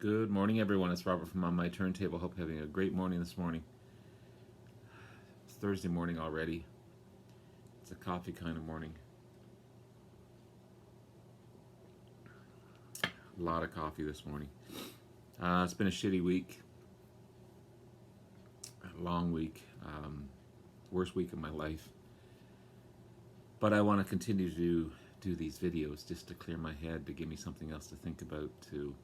Good morning, everyone. It's Robert from On My Turntable. Hope you're having a great morning this morning. It's Thursday morning already. It's a coffee kind of morning. A lot of coffee this morning. It's been a shitty week, a long week, worst week of my life. But I want to continue to do these videos just to clear my head, to give me something else to think about, to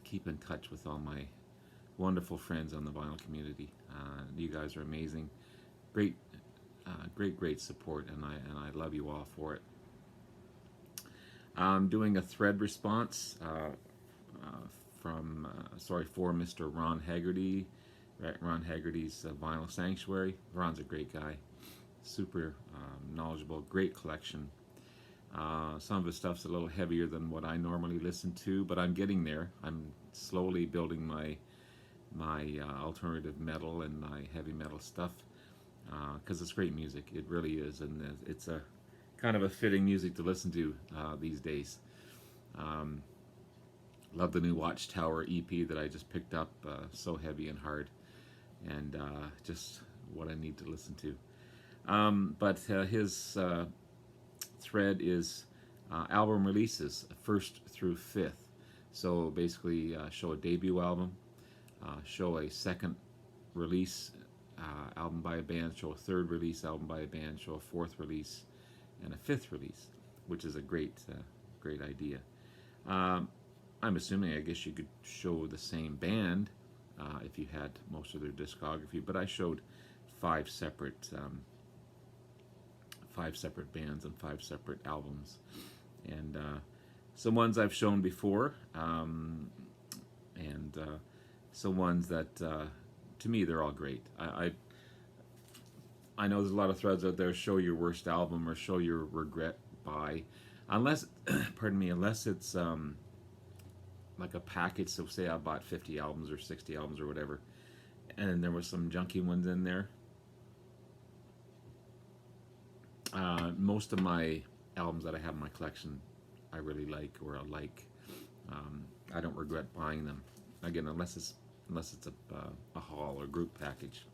keep in touch with all my wonderful friends on the vinyl community. You guys are amazing, great support, and I love you all for it. I'm doing a thread response for Mr. Ron Haggerty, Ron Haggerty's Vinyl Sanctuary. Ron's a great guy, super knowledgeable, great collection. Some of his stuff's a little heavier than what I normally listen to, but I'm getting there. I'm slowly building my alternative metal and my heavy metal stuff, because it's great music. It really is, and it's a kind of a fitting music to listen to these days. Love the new Watchtower EP that I just picked up. So heavy and hard, and just what I need to listen to. But his thread is album releases 1st through 5th. So basically, show a debut album, show a second release album by a band, show a third release album by a band, show a fourth release, and a fifth release, which is a great idea. I'm assuming, I guess you could show the same band if you had most of their discography, but I showed five separate bands and 5 separate albums, and some ones I've shown before, and some ones that to me they're all great. I know there's a lot of threads out there, show your worst album or show your regret by, unless pardon me, unless it's like a package. So say I bought 50 albums or 60 albums or whatever, and there was some junky ones in there. Most of my albums that I have in my collection I really like, or I like. I don't regret buying them, again, unless it's a haul or group package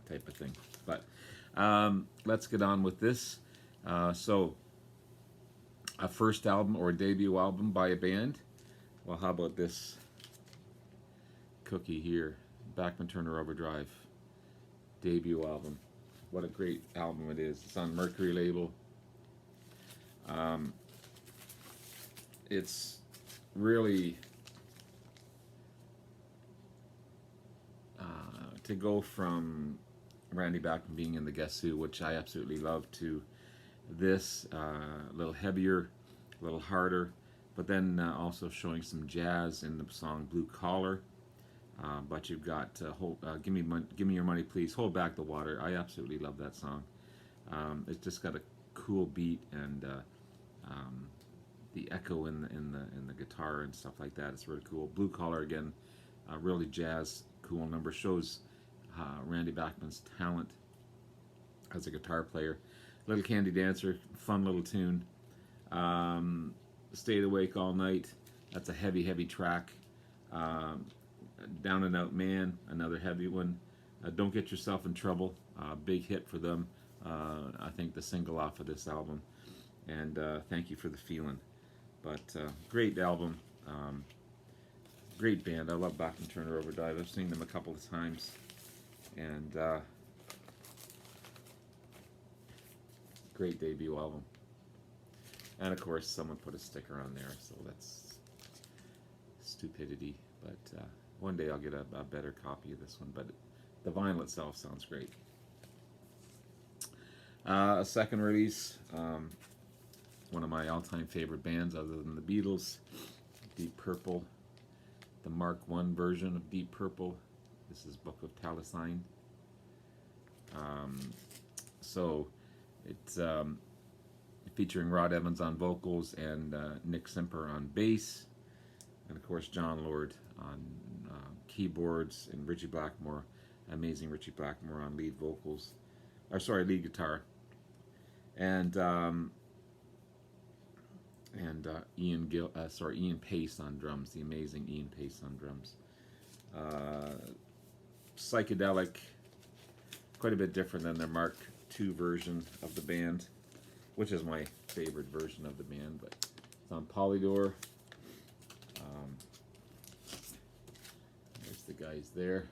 type of thing. But let's get on with this. So a first album or a debut album by a band. Well, how about this cookie here, Bachman Turner Overdrive debut album. What a great album it is. It's on Mercury label. It's really to go from Randy Bachman being in the Guess Who, which I absolutely love, to this, a little heavier, a little harder, but then also showing some jazz in the song Blue Collar. But you've got give me your money, please, hold back the water. I absolutely love that song. It's just got a cool beat, and the echo in the guitar and stuff like that. It's really cool. Blue Collar, again, really jazz, cool number. Shows Randy Bachman's talent as a guitar player. Little Candy Dancer, fun little tune. Stayed Awake All Night. That's a heavy track. Down and Out Man, another heavy one. Don't Get Yourself in Trouble, big hit for them. I think the single off of this album. And Thank You for the Feeling. But great album, great band. I love Bachman Turner Overdrive. I've seen them a couple of times, and great debut album. And of course, someone put a sticker on there, so that's stupidity. But one day I'll get a better copy of this one. But the vinyl itself sounds great. A second release, one of my all-time favorite bands other than the Beatles, Deep Purple, the Mark I version of Deep Purple. This is Book of Palestine. So it's featuring Rod Evans on vocals and Nick Simper on bass, and of course John Lord on keyboards, and Richie Blackmore, amazing Richie Blackmore, on lead vocals, lead guitar. And and Ian Pace on drums, the amazing Ian Pace on drums. Psychedelic, quite a bit different than their Mark II version of the band, which is my favorite version of the band, but it's on Polydor. There's the guys there.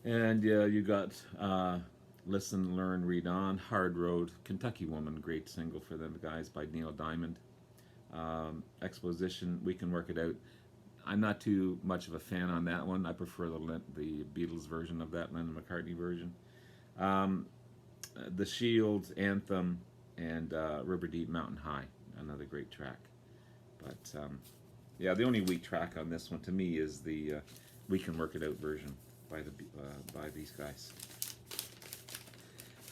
And you got Listen, Learn, Read On, Hard Road, Kentucky Woman, great single for them guys by Neil Diamond. Exposition, We Can Work It Out. I'm not too much of a fan on that one. I prefer the Beatles version of that, Lennon McCartney version. The Shield, Anthem, and River Deep, Mountain High, another great track. But yeah, the only weak track on this one to me is the We Can Work It Out version by these guys.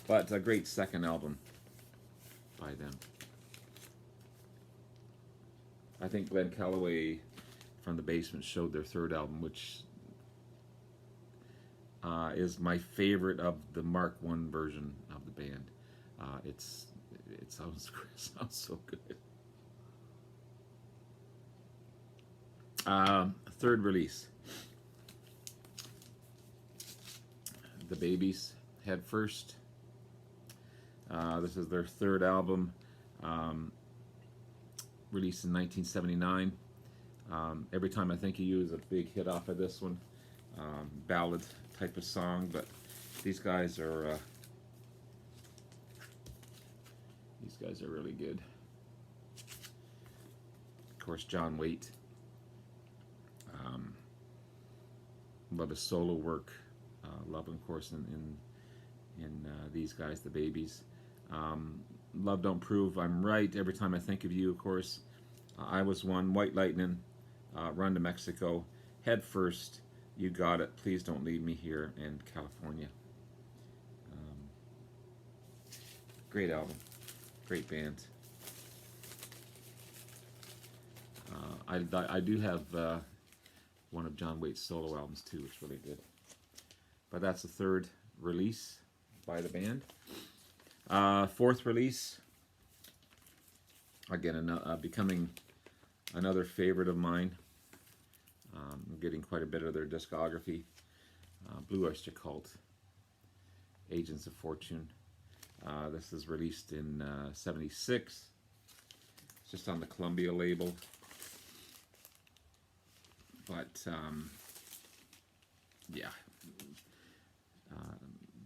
But a great second album by them. I think Glenn Calloway from the Basement showed their third album, which is my favorite of the Mark I version of the band. It sounds so good. Third release, The Babies, Head First. This is their third album, released in 1979. Every Time I Think of You is a big hit off of this one. Ballad type of song, but these guys are really good. Of course, John Waite. Love his solo work. Love, of course, in these guys, the Babies. Love Don't Prove I'm Right, Every Time I Think of You, of course. I Was One, White Lightning, Run to Mexico, Head First, You Got It, Please Don't Leave Me Here, and California. Great album, great band. I do have one of John Waite's solo albums too. It's really good. But that's the third release by the band. Fourth release, again, becoming another favorite of mine. I'm getting quite a bit of their discography. Blue Oyster Cult, Agents of Fortune. This is released in '76. It's just on the Columbia label. But yeah,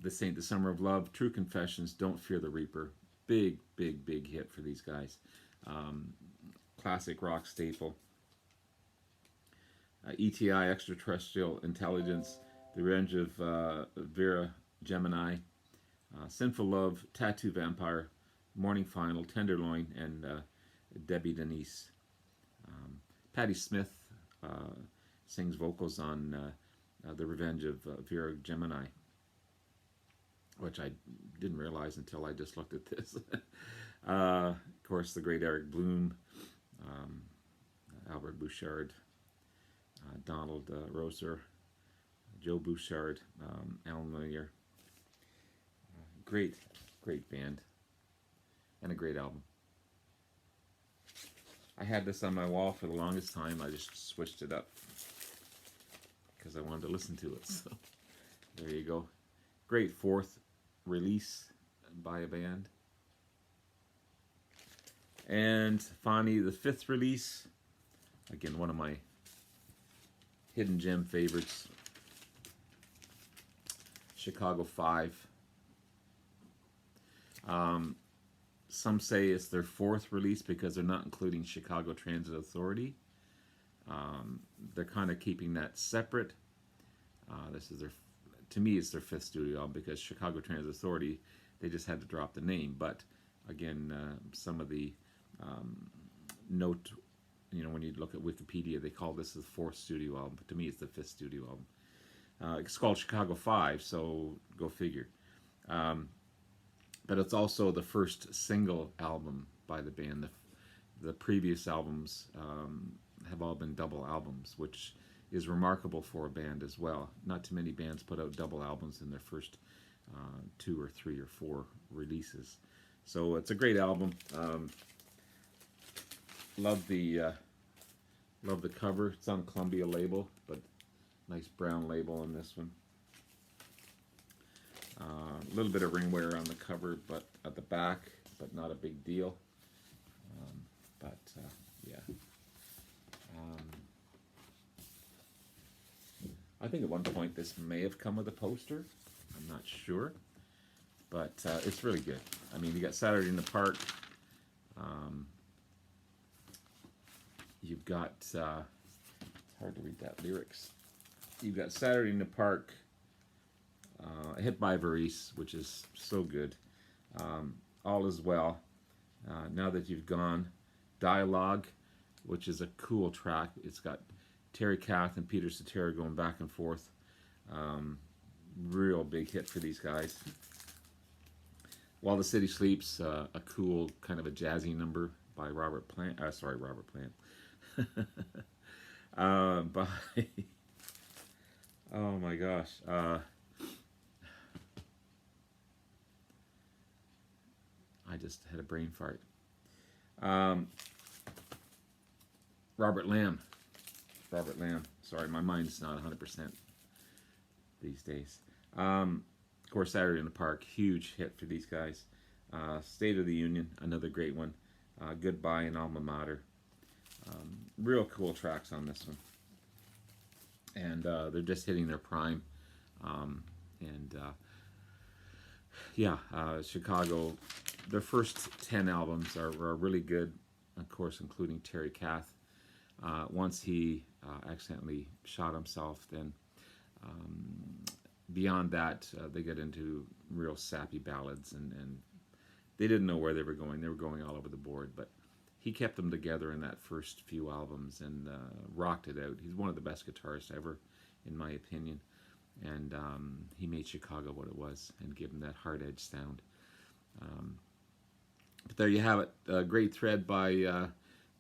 This Ain't the Summer of Love, True Confessions, Don't Fear the Reaper. Big hit for these guys. Classic rock staple. ETI, Extraterrestrial Intelligence, The Revenge of Vera Gemini, Sinful Love, Tattoo Vampire, Morning Final, Tenderloin, and Debbie Denise. Patti Smith sings vocals on The Revenge of Vera Gemini, which I didn't realize until I just looked at this. Of course, the great Eric Bloom, Albert Bouchard, Donald Roser, Joe Bouchard, Alan Millier. Great band, and a great album. I had this on my wall for the longest time. I just switched it up because I wanted to listen to it. So there you go. Great fourth release by a band. And finally, the fifth release. Again, one of my hidden gem favorites. Chicago 5. Some say it's their fourth release because they're not including Chicago Transit Authority. They're kind of keeping that separate. This is to me, it's their fifth studio album because Chicago Transit Authority, they just had to drop the name. But again, some of the note, when you look at Wikipedia, they call this the fourth studio album. But to me, it's the fifth studio album. It's called Chicago 5, so go figure. But it's also the first single album by the band. The previous albums have all been double albums, which is remarkable for a band as well. Not too many bands put out double albums in their first 2 or 3 or 4 releases. So it's a great album. Love the cover. It's on Columbia label, but nice brown label on this one. A little bit of ring wear on the cover, but at the back, but not a big deal. Yeah. I think at one point this may have come with a poster. I'm not sure, but it's really good. I mean, you got Saturday in the Park. You've got, it's hard to read that lyrics. You've got Saturday in the Park, Hit by Varice, which is so good. All Is Well, Now That You've Gone, Dialogue, which is a cool track. It's got Terry Kath and Peter Cetera going back and forth. Real big hit for these guys. While the City Sleeps, a cool kind of a jazzy number by Robert Plant. Robert Plant. By oh my gosh. I just had a brain fart. Robert Lamb. Sorry, my mind's not 100% these days. Of course, Saturday in the Park, huge hit for these guys. State of the Union, another great one. Goodbye and Alma Mater. Real cool tracks on this one. And they're just hitting their prime. Chicago, their first 10 albums are really good, of course, including Terry Kath. Once he accidentally shot himself, then beyond that, they get into real sappy ballads, and they didn't know where they were going. They were going all over the board, but he kept them together in that first few albums and rocked it out. He's one of the best guitarists ever, in my opinion, and he made Chicago what it was and gave them that hard-edged sound. But there you have it. A great thread by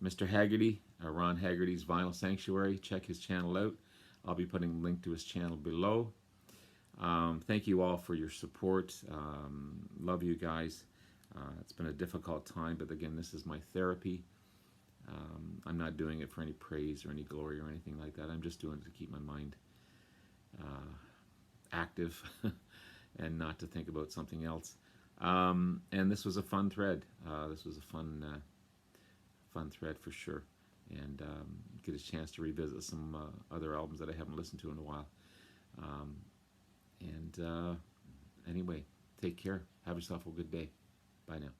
Mr. Haggerty, Ron Haggerty's Vinyl Sanctuary. Check his channel out. I'll be putting a link to his channel below. Thank you all for your support. Love you guys. It's been a difficult time, but again, this is my therapy. I'm not doing it for any praise or any glory or anything like that. I'm just doing it to keep my mind active and not to think about something else. And this was a fun thread. This was a fun thread for sure. And get a chance to revisit some other albums that I haven't listened to in a while. Anyway, take care. Have yourself a good day. Bye now.